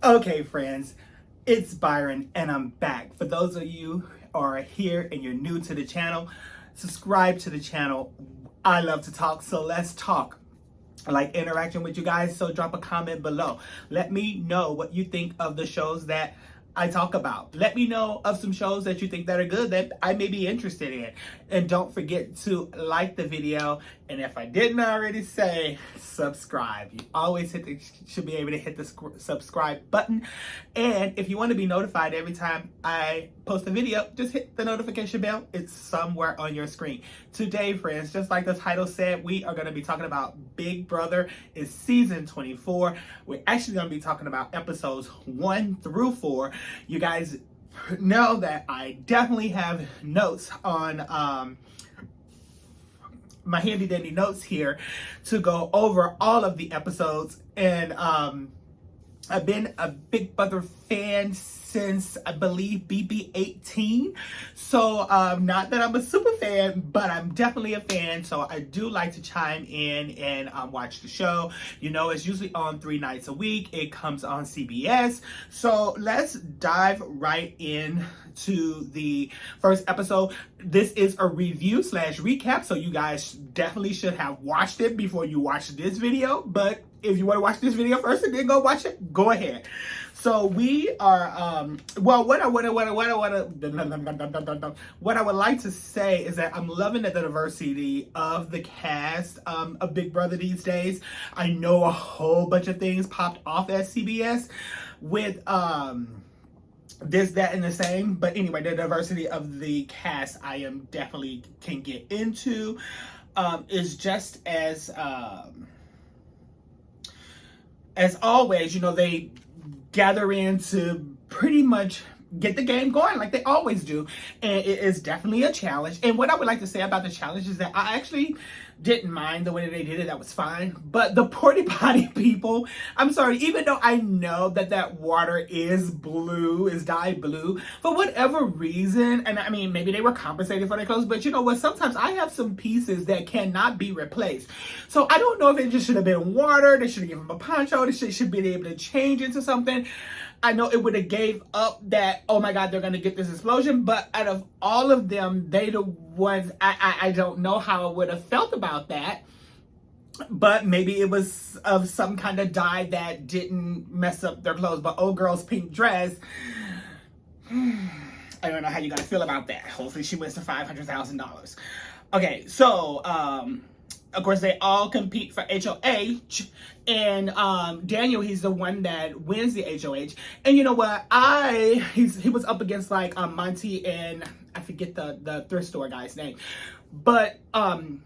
Okay, friends, it's Byron and I'm back. For those of you who are here and you're new to the channel, subscribe to the channel. I love to talk, so let's talk. I like interacting with you guys, so drop a comment below. Let me know what you think of the shows that I talk about. Let me know of some shows that you think that are good that I may be interested in. And don't forget to like the video. And if I didn't already say, subscribe. You always should be able to hit the subscribe button. And if you want to be notified every time I post a video, just hit the notification bell. It's somewhere on your screen. Today, friends, just like the title said, we are going to be talking about Big Brother. It's season 24. We're actually going to be talking about episodes 1 through 4. You guys know that I definitely have notes on my handy dandy notes here to go over all of the episodes. And I've been a Big Brother fan since I believe BB18. So not that I'm a super fan, but I'm definitely a fan. So I do like to chime in and watch the show. You know, it's usually on 3 nights a week. It comes on CBS. So let's dive right in to the first episode. This is a review slash recap, so you guys definitely should have watched it before you watch this video. But if you want to watch this video first and then go watch it, go ahead. So we are what I would like to say is that I'm loving the diversity of the cast of Big Brother these days. I know a whole bunch of things popped off at CBS with this, that, and the same. But anyway, the diversity of the cast I am definitely can get into is just as always, you know, they gather in to pretty much get the game going like they always do. And it is definitely a challenge. And what I would like to say about the challenge is that I actually didn't mind the way that they did it. That was fine. But the porta potty people, I'm sorry, even though I know that that water is blue, is dyed blue, for whatever reason, and I mean, maybe they were compensated for their clothes, but you know what? Sometimes I have some pieces that cannot be replaced. So I don't know if it just should have been water. They should have given them a poncho. They should be able to change into something. I know it would have gave up that, oh my God, they're going to get this explosion. But out of all of them, they the ones, I don't know how I would have felt about that. But maybe it was of some kind of dye that didn't mess up their clothes. But old girl's pink dress, I don't know how you guys feel about that. Hopefully she wins the $500,000. Okay, so, of course, they all compete for HOH, and Daniel, he's the one that wins the HOH. And you know what? He was up against like Monty and I forget the thrift store guy's name, but I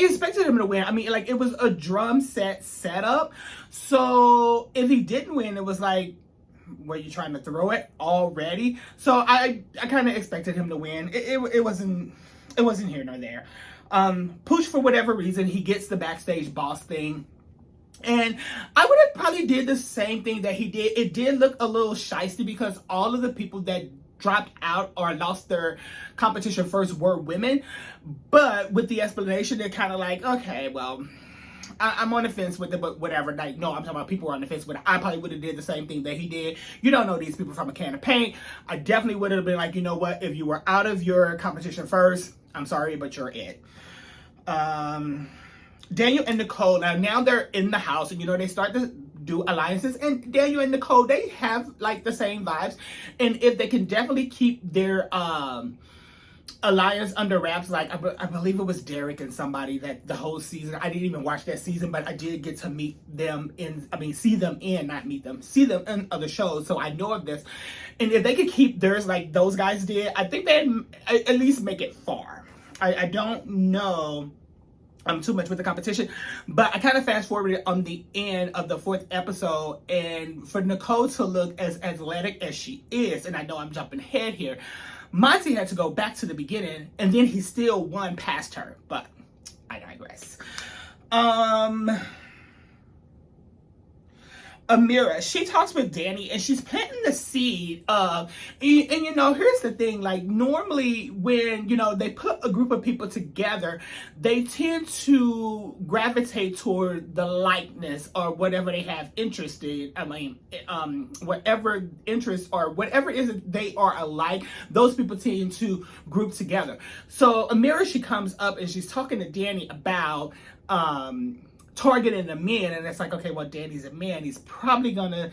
expected him to win. I mean, like, it was a drum set setup, so if he didn't win, it was like, were you trying to throw it already? So I kind of expected him to win. It wasn't here nor there. Pooch, for whatever reason, he gets the backstage boss thing. And I would have probably did the same thing that he did. It did look a little shysty because all of the people that dropped out or lost their competition first were women. But with the explanation, they're kind of like, okay, well, I'm on the fence with it, but whatever. Like, no, I'm talking about people who are on the fence with it. I probably would have did the same thing that he did. You don't know these people from a can of paint. I definitely would have been like, you know what? If you were out of your competition first, I'm sorry, but you're it. Daniel and Nicole, now they're in the house, and you know, they start to do alliances, and Daniel and Nicole, they have like the same vibes. And if they can definitely keep their alliance under wraps, like I believe it was Derek and somebody that the whole season, I didn't even watch that season, but I did get to meet them see them in other shows, so I know of this. And if they could keep theirs like those guys did, I think they'd at least make it far. I don't know too much with the competition, but I kind of fast forwarded on the end of the 4th episode, and for Nicole to look as athletic as she is, and I know I'm jumping ahead here, Monty had to go back to the beginning, and then he still won past her, but I digress. Amira, she talks with Danny and she's planting the seed of, and you know, here's the thing, like normally when, you know, they put a group of people together, they tend to gravitate toward the likeness or whatever they have interest in. I mean, whatever interest or whatever is it they are alike, those people tend to group together. So Amira, she comes up and she's talking to Danny about, targeting the men, and it's like, okay, well, Danny's a man, he's probably gonna,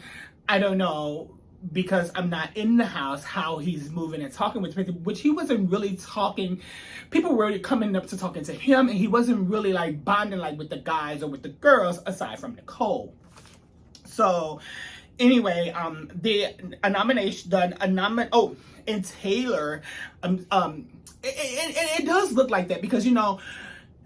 I don't know, because I'm not in the house, how he's moving and talking with people, which he wasn't really talking. People were coming up to talking to him, and he wasn't really like bonding like with the guys or with the girls, aside from Nicole. So anyway, and Taylor, it does look like that because, you know,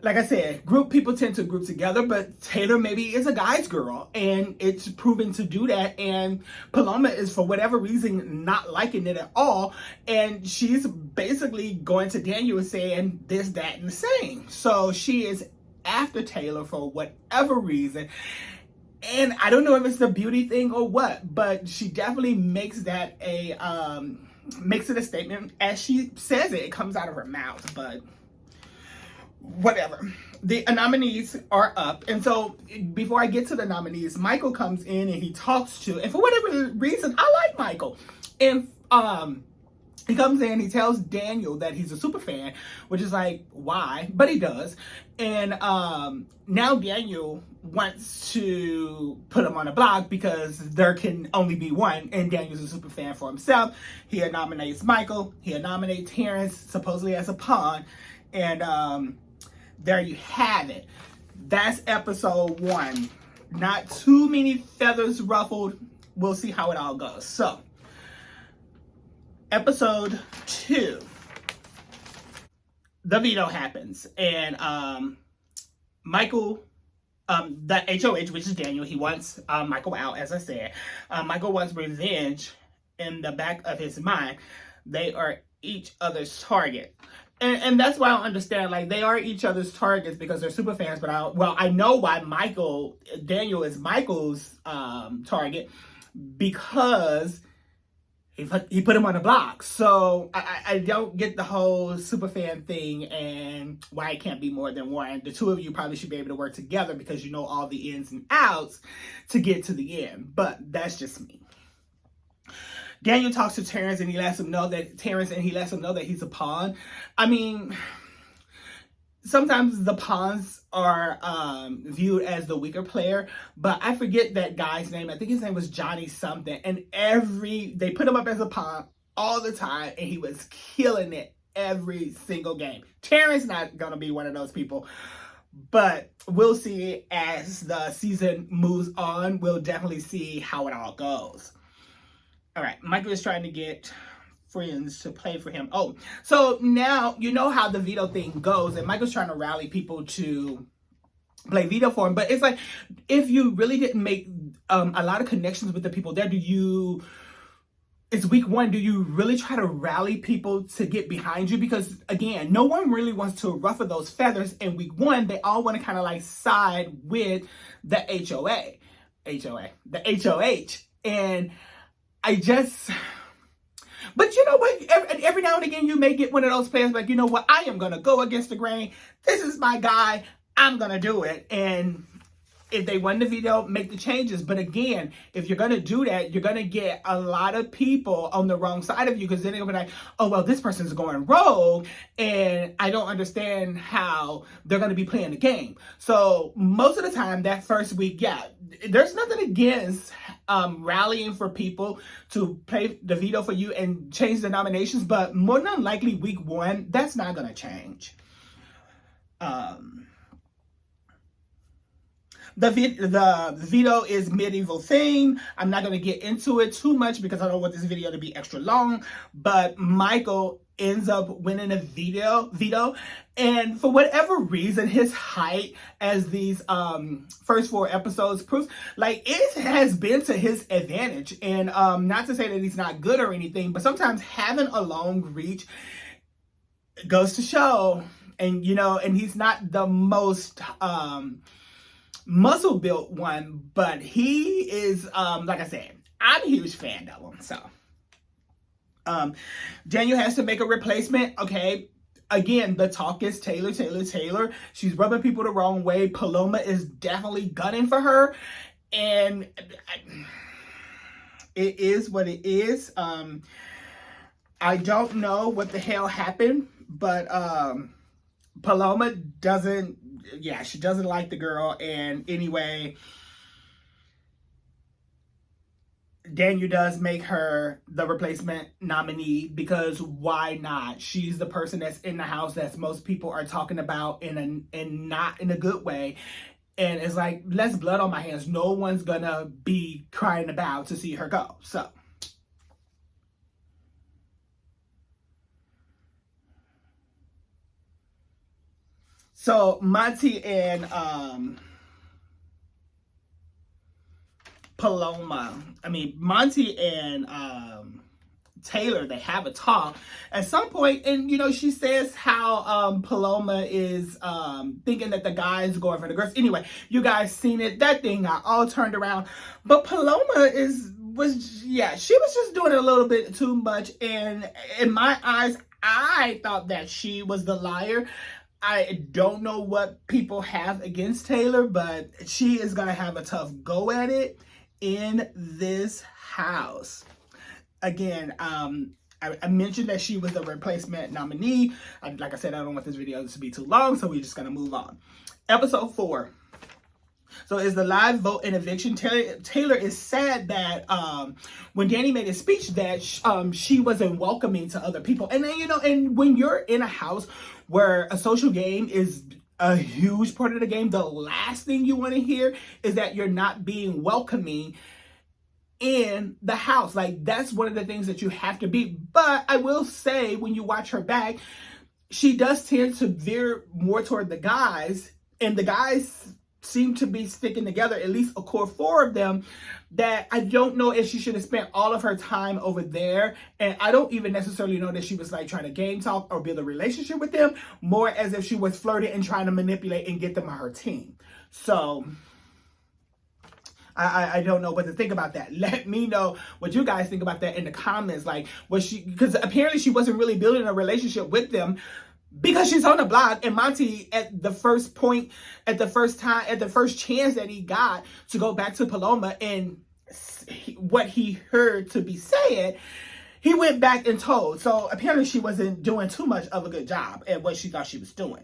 like I said, people tend to group together, but Taylor maybe is a guy's girl, and it's proven to do that. And Paloma is, for whatever reason, not liking it at all. And she's basically going to Daniel and saying this, that, and the same. So she is after Taylor for whatever reason. And I don't know if it's the beauty thing or what, but she definitely makes that makes it a statement as she says it. It comes out of her mouth, but whatever. The nominees are up, and so before I get to the nominees, Michael comes in and he talks to, and for whatever reason, I like Michael, and he comes in, he tells Daniel that he's a super fan, which is like, why? But he does. And now Daniel wants to put him on a block because there can only be one, and Daniel's a super fan for himself. He nominates Michael, he nominates Terrence, supposedly as a pawn, and there you have it. That's episode 1. Not too many feathers ruffled. We'll see how it all goes. So, episode 2. The veto happens. And Michael, the HOH, which is Daniel, he wants Michael out, as I said. Michael wants revenge in the back of his mind. They are each other's target. And that's why I don't understand, like, they are each other's targets because they're super fans, but I know why Daniel is Michael's target, because he put him on the block. So I don't get the whole super fan thing and why it can't be more than one. The two of you probably should be able to work together because you know all the ins and outs to get to the end, but that's just me. Daniel talks to Terrence and he lets him know that he's a pawn. I mean, sometimes the pawns are viewed as the weaker player, but I forget that guy's name. I think his name was Johnny something. And they put him up as a pawn all the time, and he was killing it every single game. Terrence not gonna be one of those people, but we'll see as the season moves on. We'll definitely see how it all goes. All right, Michael is trying to get friends to play for him. Oh, so now you know how the veto thing goes, and Michael's trying to rally people to play veto for him. But it's like, if you really didn't make a lot of connections with the people there, it's week 1, do you really try to rally people to get behind you? Because again, no one really wants to ruffle those feathers in week 1. They all want to kind of like side with the the HOH. And but you know what? Every now and again, you may get one of those players like, you know what? I am going to go against the grain. This is my guy. I'm going to do it. And if they win the veto, make the changes. But again, if you're going to do that, you're going to get a lot of people on the wrong side of you, because then they're going to be like, oh, well, this person's going rogue, and I don't understand how they're going to be playing the game. So most of the time, that first week, yeah, there's nothing against rallying for people to play the veto for you and change the nominations, but more than likely week 1, that's not going to change. The veto is medieval theme. I'm not going to get into it too much because I don't want this video to be extra long, but Michael ends up winning a veto, and for whatever reason, his height, as these first 4 episodes proves, like, it has been to his advantage. And not to say that he's not good or anything, but sometimes having a long reach goes to show. And you know, and he's not the most muscle built one, but he is, like I said, I'm a huge fan of him. So Daniel has to make a replacement. Okay. Again, the talk is Taylor. She's rubbing people the wrong way. Paloma is definitely gunning for her. And it is what it is. I don't know what the hell happened, but Paloma doesn't, she doesn't like the girl. And anyway, Daniel does make her the replacement nominee because why not? She's the person that's in the house that most people are talking about and not in a good way. And it's like, less blood on my hands. No one's gonna be crying about to see her go. So Monty and Monty and Taylor, they have a talk at some point, and she says how Paloma is thinking that the guy is going for the girls. Anyway, you guys seen it. That thing got all turned around, but Paloma she was just doing it a little bit too much, and in my eyes, I thought that she was the liar. I don't know what people have against Taylor, but she is gonna have a tough go at it in this house. Again, I mentioned that she was the replacement nominee. Like I said, I don't want this video to be too long, so we're just going to move on. Episode 4. So is the live vote and eviction. Taylor is sad that when Danny made his speech that she wasn't welcoming to other people. And then, and when you're in a house where a social game is a huge part of the game, the last thing you want to hear is that you're not being welcoming in the house. Like, that's one of the things that you have to be. But I will say, when you watch her back, she does tend to veer more toward the guys, and the guys seem to be sticking together, at least a core 4 of them, that I don't know if she should have spent all of her time over there. And I don't even necessarily know that she was like trying to game talk or build a relationship with them, more as if she was flirting and trying to manipulate and get them on her team. So I don't know what to think about that. Let me know what you guys think about that in the comments. Like, because apparently she wasn't really building a relationship with them because she's on the block, and Monty, at the first chance that he got to go back to Paloma and what he heard to be said, he went back and told. So apparently she wasn't doing too much of a good job at what she thought she was doing.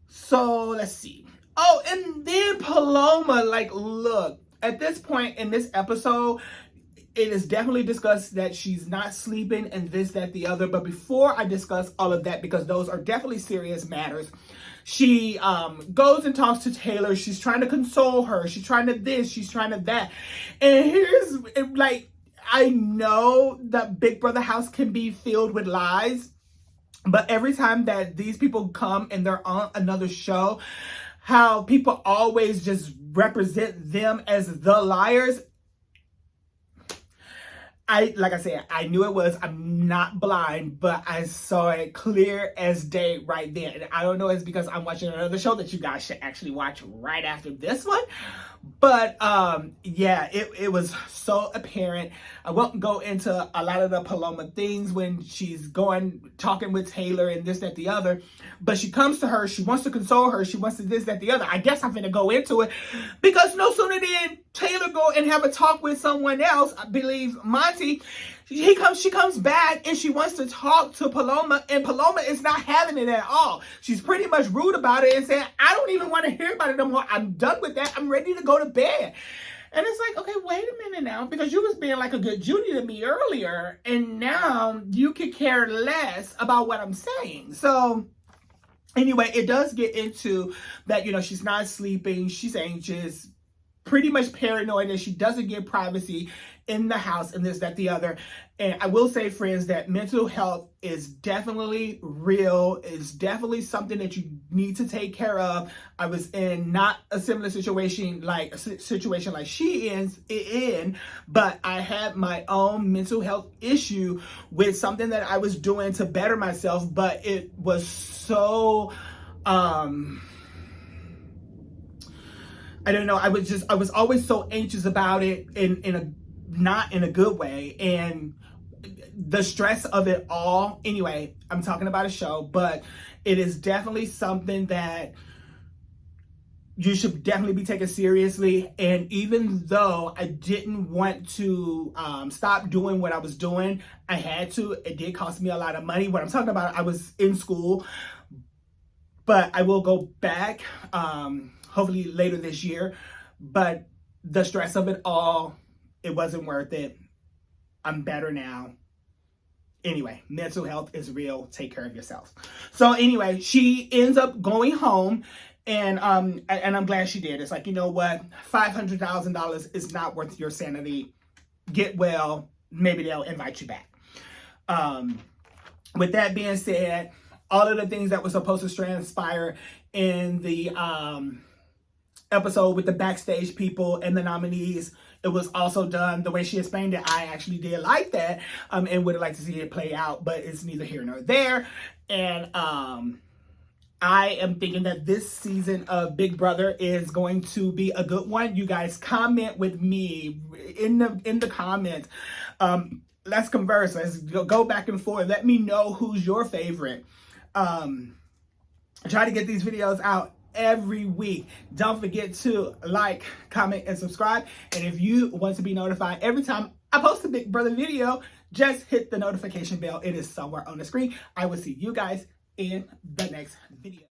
So let's see. Oh, and then Paloma, look, at this point in this episode, it is definitely discussed that she's not sleeping and this, that, the other. But before I discuss all of that, because those are definitely serious matters, she goes and talks to Taylor. She's trying to console her. She's trying to this. She's trying to that. And here's, I know that Big Brother house can be filled with lies, but every time that these people come and they're on another show, how people always just represent them as the liars. Like I said, I knew it was. I'm not blind, but I saw it clear as day right there. And I don't know, it's because I'm watching another show that you guys should actually watch right after this one. But it was so apparent. I won't go into a lot of the Paloma things when she's talking with Taylor and this, that, the other. But she comes to her. She wants to console her. She wants to this, that, the other. I guess I'm going to go into it because no sooner than Taylor go and have a talk with someone else, I believe Monty, she comes back and she wants to talk to Paloma, and Paloma is not having it at all. She's pretty much rude about it and saying, I don't even want to hear about it no more. I'm done with that. I'm ready to go to bed. And it's like, okay, wait a minute now, because you was being like a good Judy to me earlier, and now you could care less about what I'm saying. So anyway, it does get into that, she's not sleeping, she's anxious, pretty much paranoid, and she doesn't get privacy in the house and this, that, the other. And I will say, friends, that mental health is definitely real. It's definitely something that you need to take care of. I was in not a similar situation like she is in, but I had my own mental health issue with something that I was doing to better myself, but it was so I don't know. I was always so anxious about it in a not in a good way. And the stress of it all, anyway, I'm talking about a show, but it is definitely something that you should definitely be taken seriously. And even though I didn't want to stop doing what I was doing, I had to. It did cost me a lot of money. What I'm talking about, I was in school, but I will go back hopefully later this year. But the stress of it all, it wasn't worth it. I'm better now. Anyway, mental health is real. Take care of yourself. So anyway, she ends up going home, and I'm glad she did. It's like, you know what, $500,000 is not worth your sanity. Get well. Maybe they'll invite you back. With that being said, all of the things that were supposed to transpire in the episode with the backstage people and the nominees, it was also done the way she explained it. I actually did like that, and would have liked to see it play out, but it's neither here nor there. And I am thinking that this season of Big Brother is going to be a good one. You guys comment with me in the comments. Let's converse. Let's go back and forth. Let me know who's your favorite. I try to get these videos out every week. Don't forget to like, comment, and subscribe. And if you want to be notified every time I post a Big Brother video, just hit the notification bell. It is somewhere on the screen. I will see you guys in the next video.